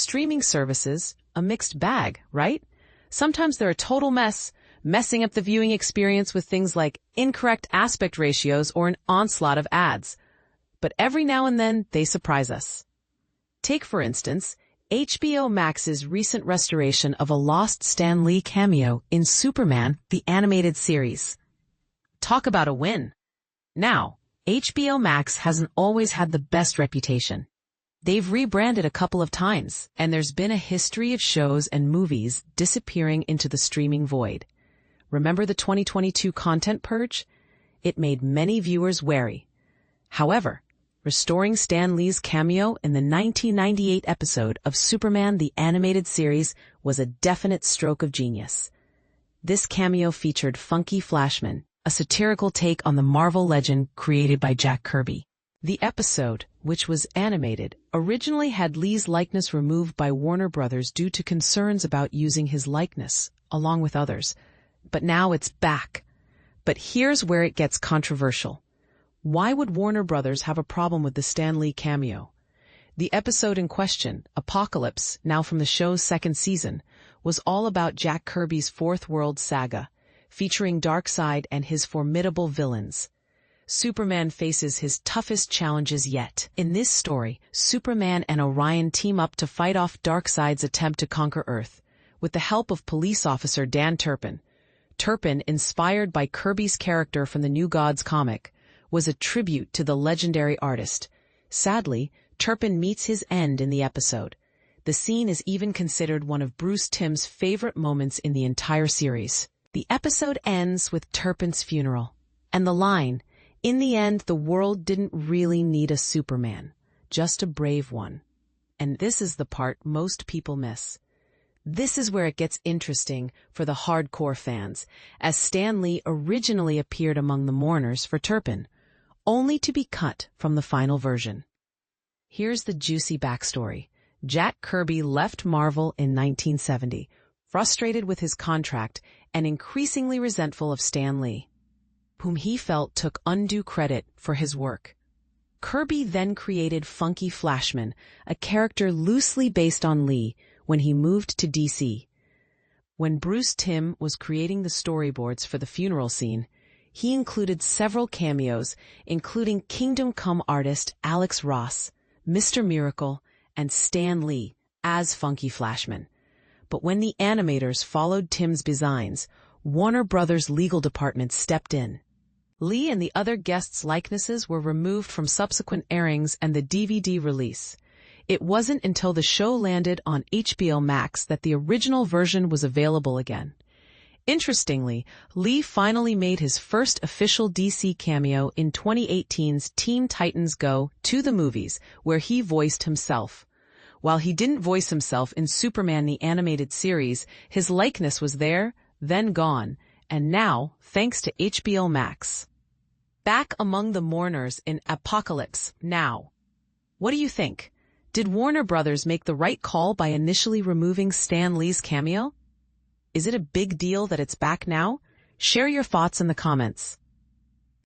Streaming services, a mixed bag, right? Sometimes they're a total mess, messing up the viewing experience with things like incorrect aspect ratios or an onslaught of ads. But every now and then, they surprise us. Take, for instance, HBO Max's recent restoration of a lost Stan Lee cameo in Superman, the animated series. Talk about a win. Now, HBO Max hasn't always had the best reputation. They've rebranded a couple of times, and there's been a history of shows and movies disappearing into the streaming void. Remember the 2022 content purge? It made many viewers wary. However, restoring Stan Lee's cameo in the 1998 episode of Superman the Animated Series was a definite stroke of genius. This cameo featured Funky Flashman, a satirical take on the Marvel legend created by Jack Kirby. The episode, which was animated, originally had Lee's likeness removed by Warner Brothers due to concerns about using his likeness, along with others. But now it's back. But here's where it gets controversial. Why would Warner Brothers have a problem with the Stan Lee cameo? The episode in question, Apocalypse, now from the show's second season, was all about Jack Kirby's Fourth World saga, featuring Darkseid and his formidable villains. Superman faces his toughest challenges yet. In this story, Superman and Orion team up to fight off Darkseid's attempt to conquer Earth, with the help of police officer Dan Turpin. Turpin, inspired by Kirby's character from the New Gods comic, was a tribute to the legendary artist. Sadly, Turpin meets his end in the episode. The scene is even considered one of Bruce Timm's favorite moments in the entire series. The episode ends with Turpin's funeral, and the line, "In the end, the world didn't really need a Superman, just a brave one." And this is the part most people miss. This is where it gets interesting for the hardcore fans, as Stan Lee originally appeared among the mourners for Turpin, only to be cut from the final version. Here's the juicy backstory. Jack Kirby left Marvel in 1970, frustrated with his contract and increasingly resentful of Stan Lee, whom he felt took undue credit for his work. Kirby then created Funky Flashman, a character loosely based on Lee, when he moved to DC. When Bruce Timm was creating the storyboards for the funeral scene, he included several cameos, including Kingdom Come artist Alex Ross, Mr. Miracle, and Stan Lee as Funky Flashman. But when the animators followed Timm's designs, Warner Brothers' legal department stepped in. Lee and the other guests' likenesses were removed from subsequent airings and the DVD release. It wasn't until the show landed on HBO Max that the original version was available again. Interestingly, Lee finally made his first official DC cameo in 2018's Teen Titans Go to the Movies, where he voiced himself. While he didn't voice himself in Superman the Animated Series, his likeness was there, then gone, and now, thanks to HBO Max. Back among the mourners in Apocalypse Now. What do you think? Did Warner Brothers make the right call by initially removing Stan Lee's cameo? Is it a big deal that it's back now? Share your thoughts in the comments.